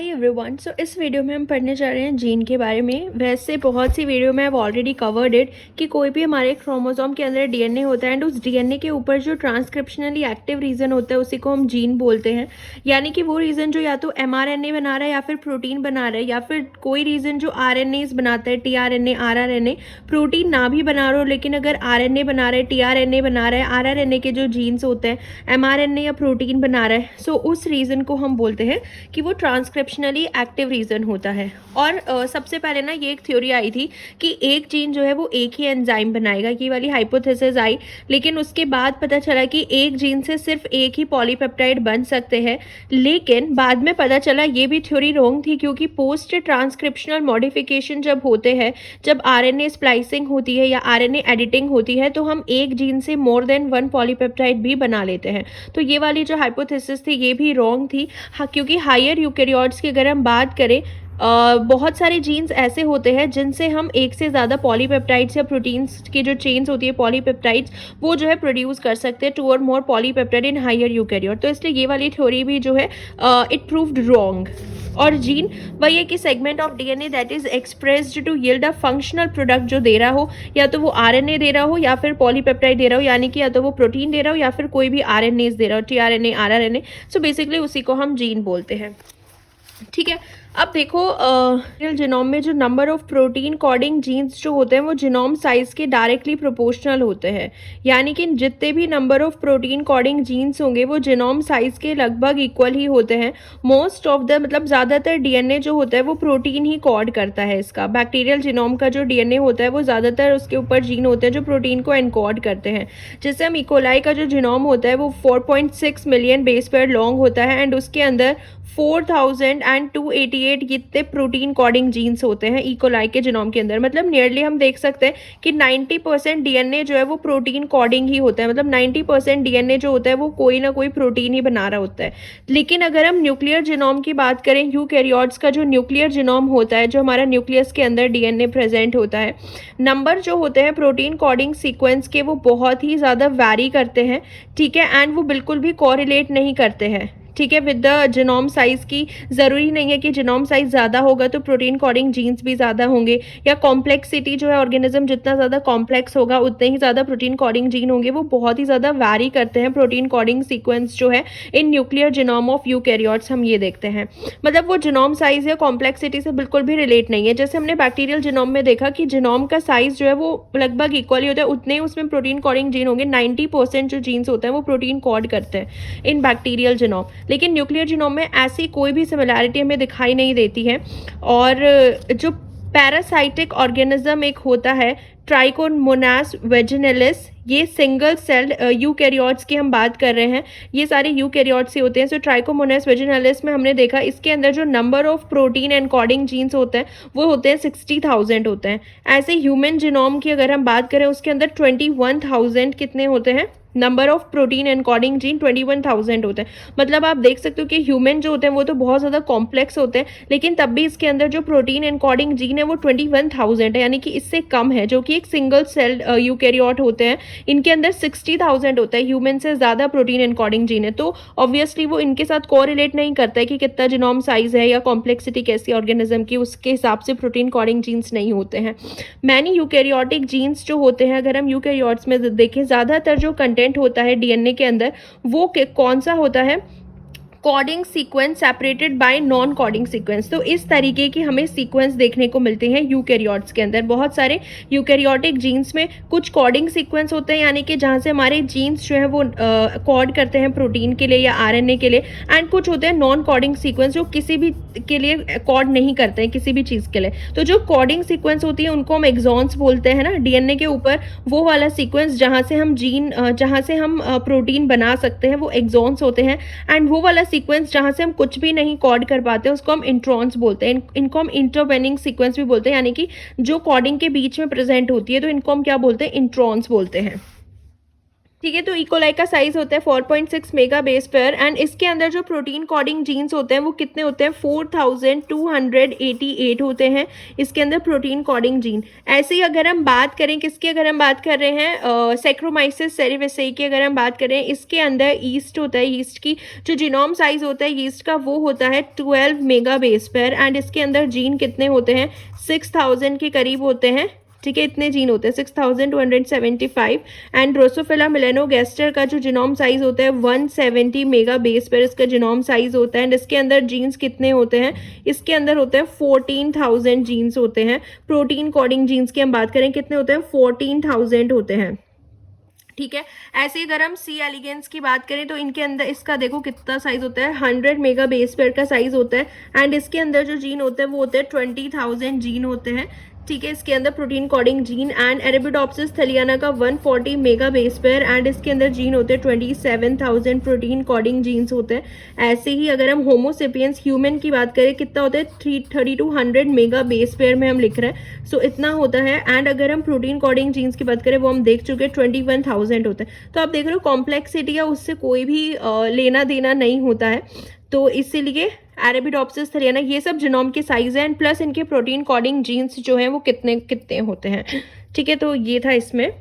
Everyone, सो इस video में हम पढ़ने जा रहे हैं जीन के बारे में। वैसे बहुत सी वीडियो में आई ऑलरेडी कवर्ड इट कि कोई भी हमारे क्रोमोसोम के अंदर डीएनए होता है एंड उस डीएनए के ऊपर जो ट्रांसक्रिप्शनली एक्टिव रीजन होता है उसी को हम जीन बोलते हैं। यानी कि वो रीजन जो या तो एमआरएनए बना रहा है या फिर प्रोटीन बना रहा है, या फिर कोई रीजन जो आरएनएस बनाता है, टीआरएनए, आरआरएनए। प्रोटीन ना भी बना रहा हो लेकिन अगर आरएनए बना रहा है, टीआरएनए बना रहा है, आरआरएनए के जो जीन्स होते हैं, एमआरएनए या प्रोटीन बना रहा है, सो उस रीजन को हम बोलते हैं कि वो ट्रांसक्रिप्शनली एक्टिव रीजन होता है। और सबसे पहले ना ये एक थ्योरी आई थी कि एक जीन जो है वो एक ही एंजाइम बनाएगा, ये वाली हाइपोथेसिस आई। लेकिन उसके बाद पता चला कि एक जीन से सिर्फ एक ही पॉलीपेप्टाइड बन सकते हैं। लेकिन बाद में पता चला ये भी थ्योरी रॉन्ग थी, क्योंकि पोस्ट ट्रांसक्रिप्शनल मॉडिफिकेशन जब होते हैं, जब आरएनए स्प्लाइसिंग होती है या आरएनए एडिटिंग होती है, तो हम एक जीन से मोर देन वन पॉलीपेप्टाइड भी बना लेते हैं। तो ये वाली जो हाइपोथेसिस थी ये भी रॉन्ग थी। हाँ, क्योंकि हायर यूकेरियोट्स की अगर हम बात करें, बहुत सारे जीन्स ऐसे होते हैं जिनसे हम एक से ज़्यादा पॉलीपेप्टाइड्स या प्रोटीन्स की जो चेन्स होती है, पॉलीपेप्टाइड्स, वो जो है प्रोड्यूस कर सकते हैं, 2 और more polypeptide in higher eukaryote. तो इसलिए ये वाली थ्योरी भी जो है इट प्रूव्ड रॉन्ग। और जीन वही है कि segment of DNA that is expressed to yield a functional product जो दे रहा हो, या तो वो आरएनए दे रहा हो या फिर पॉलीपेप्टाइड दे रहा हो, यानी कि या तो वो प्रोटीन दे रहा हो या फिर कोई भी आरएनएस दे रहा हो, टीआरएनए, आरआरएनए। सो बेसिकली उसी को हम जीन बोलते हैं। ठीक है, अब देखो जीनोम में जो number of protein coding genes जो होते हैं वो जीनोम साइज के डायरेक्टली प्रोपोर्शनल होते हैं। यानी कि जितने भी number of protein coding genes होंगे वो जीनोम साइज के लगभग इक्वल ही होते हैं। मोस्ट ऑफ द मतलब ज़्यादातर डीएनए जो होता है वो प्रोटीन ही कोड करता है इसका। बैक्टीरियल जीनोम का जो डीएनए होता है वो ज़्यादातर उसके ऊपर जीन होते हैं जो प्रोटीन को एनकोड करते हैं। जैसे हम इकोलाई का जो जीनोम होता है वो 4.6 मिलियन बेस पेयर लॉन्ग होता है एंड उसके अंदर 4288 कितने प्रोटीन कोडिंग जीन्स होते हैं इकोलाई के जीनोम के अंदर। मतलब नियरली हम देख सकते हैं कि 90% डीएनए जो है वो प्रोटीन कोडिंग ही होता है। मतलब 90% डीएनए जो होता है वो कोई ना कोई प्रोटीन ही बना रहा होता है। लेकिन अगर हम न्यूक्लियर जीनोम की बात करें, यूकेरियोट्स का जो न्यूक्लियर जीनोम होता है, जो हमारा न्यूक्लियस के अंदर डीएनए प्रेजेंट होता है, नंबर जो होते हैं प्रोटीन कोडिंग सीक्वेंस के वो बहुत ही ज़्यादा वैरी करते हैं। ठीक है, एंड वो बिल्कुल भी कोरिलेट नहीं करते हैं, ठीक है, विद द जीनोम साइज की। ज़रूरी नहीं है कि जीनोम साइज ज़्यादा होगा तो प्रोटीन कोडिंग जीन्स भी ज़्यादा होंगे, या कॉम्प्लेक्सिटी जो है ऑर्गेनिज्म जितना ज़्यादा कॉम्प्लेक्स होगा उतने ही ज़्यादा प्रोटीन कोडिंग जीन होंगे। वो बहुत ही ज़्यादा वैरी करते हैं प्रोटीन कोडिंग सीक्वेंस जो है in nuclear genome of eukaryotes. हम ये देखते हैं, मतलब वो जीनोम साइज या कॉम्प्लेक्सिटी से बिल्कुल भी रिलेट नहीं है। जैसे हमने बैक्टीरियल जीनोम में देखा कि जीनोम का साइज जो है वो लगभग इक्वल ही होता है, उतने ही उसमें प्रोटीन कोडिंग जीन होंगे। 90% जो जीन्स होते हैं वो प्रोटीन कोड करते हैं इन बैक्टीरियल जीनोम। लेकिन न्यूक्लियर जीनोम में ऐसी कोई भी सिमिलैरिटी हमें दिखाई नहीं देती है। और जो पैरासाइटिक ऑर्गेनिज्म एक होता है ट्राइकोमोनास वेजिनलिस, ये सिंगल सेल्ड यूकेरियोट्स की हम बात कर रहे हैं, ये सारे यूकेरियोट्स ही होते हैं। सो ट्राइकोमोनास वेजिनलिस में हमने देखा इसके अंदर जो number of protein encoding genes होते हैं वो होते हैं 60,000 होते हैं। ऐसे ह्यूमन जीनोम की अगर हम बात करें उसके अंदर 21,000 कितने होते हैं, number of protein encoding gene 21,000 होते हैं। मतलब आप देख सकते हो कि ह्यूमन जो होते हैं वो तो बहुत ज़्यादा कॉम्प्लेक्स होते हैं, लेकिन तब भी इसके अंदर जो प्रोटीन एनकोडिंग जीन है वो 21,000 है, यानी कि इससे कम है। जो कि एक सिंगल सेल यूकेरियोट होते हैं इनके अंदर 60,000 होता है, ह्यूमन से ज़्यादा प्रोटीन एनकोडिंग जीन है। तो ऑब्वियसली वो इनके साथ कोरिलेट नहीं करता है कि कितना जीनोम साइज है या कॉम्प्लेक्सिटी कैसी ऑर्गेनिज्म की, उसके हिसाब से प्रोटीन कोडिंग जीन्स नहीं होते हैं। मैनी यूकेरियोटिक जीन्स जो होते हैं, अगर हम यूकेरियोट्स में देखें, ज़्यादातर जो होता है डीएनए के अंदर वो कौन सा होता है, coding sequence separated by non coding sequence. तो इस तरीके की हमें सीक्वेंस देखने को मिलते हैं यूकेरियोट्स के अंदर। बहुत सारे यूकेरियोटिक जीन्स में कुछ कोडिंग सीक्वेंस होते हैं, यानी कि जहाँ से हमारे जीन्स जो है वो कोड करते हैं प्रोटीन के लिए या आरएनए के लिए, एंड कुछ होते हैं नॉन कोडिंग सीक्वेंस जो किसी भी के लिए कोड नहीं करते हैं किसी भी चीज़ के लिए। तो जो कोडिंग सीक्वेंस होती है उनको हम एक्सॉन्स बोलते हैं ना, डीएनए के ऊपर वो वाला सीक्वेंस जहाँ से हम जहाँ से हम प्रोटीन बना सकते हैं वो एक्सॉन्स होते हैं। एंड वो वाला सीक्वेंस जहां से हम कुछ भी नहीं कोड कर पाते हैं उसको हम इंट्रॉन्स बोलते हैं। इनको हम इंटरवेनिंग सीक्वेंस भी बोलते हैं, यानी कि जो कोडिंग के बीच में प्रेजेंट होती है, तो इनको हम क्या बोलते हैं, इंट्रॉन्स बोलते हैं। ठीक है, तो इकोलाई का साइज होता है 4.6 मेगा बेस पेयर एंड इसके अंदर जो प्रोटीन कोडिंग जीन्स होते हैं वो कितने होते हैं, 4288 होते हैं इसके अंदर प्रोटीन कोडिंग जीन। ऐसे ही अगर हम बात करें किसकी, अगर हम बात कर रहे हैं सैक्रोमाइसिस सेरेविसेई की अगर हम बात करें, इसके अंदर ईस्ट होता है, ईस्ट की जो जीनोम साइज होता है ईस्ट का वो होता है 12 मेगा बेस पेयर एंड इसके अंदर जीन कितने होते हैं, 6000 के करीब होते हैं। ठीक है, इतने जीन होते हैं 6275 एंड ड्रोसोफिला मेलेनोगेस्टर का जो जीनोम साइज होता है 170 मेगा बेस पर इसका जीनोम साइज होता है एंड इसके अंदर जीन्स कितने होते हैं, इसके अंदर होते हैं 14,000 जीन्स होते हैं। प्रोटीन कोडिंग जीन्स की हम बात करें कितने होते हैं, 14,000 होते हैं। ठीक है, ऐसे ही अगर हम सी एलिगेंस की बात करें तो इनके अंदर इसका देखो कितना साइज होता है, 100 मेगा बेस पेयर का साइज होता है एंड इसके अंदर जो जीन होते हैं वो होते हैं 20,000 जीन होते हैं। ठीक है, इसके अंदर protein coding gene and एरेबिडोप्सिस thaliana का 140 मेगा बेस पेयर एंड इसके अंदर जीन होते हैं 27,000 प्रोटीन कोडिंग जीन्स होते हैं। ऐसे ही अगर हम होमोसेपियंस ह्यूमन की बात करें कितना होता है, 3200 मेगा बेस पेयर में हम लिख रहे हैं, सो इतना होता है एंड अगर हम प्रोटीन कोडिंग जीन्स की बात करें वो हम देख चुके हैं 21,000 होता है। तो आप देख रहे हो कॉम्प्लेक्सिटी या उससे कोई भी लेना देना नहीं होता है, तो इसीलिए एरेबिडोप्सिस थलियाना ये सब जीनोम के साइज है एंड प्लस इनके प्रोटीन कोडिंग जीन्स जो हैं वो कितने कितने होते हैं। ठीक है, तो ये था इसमें।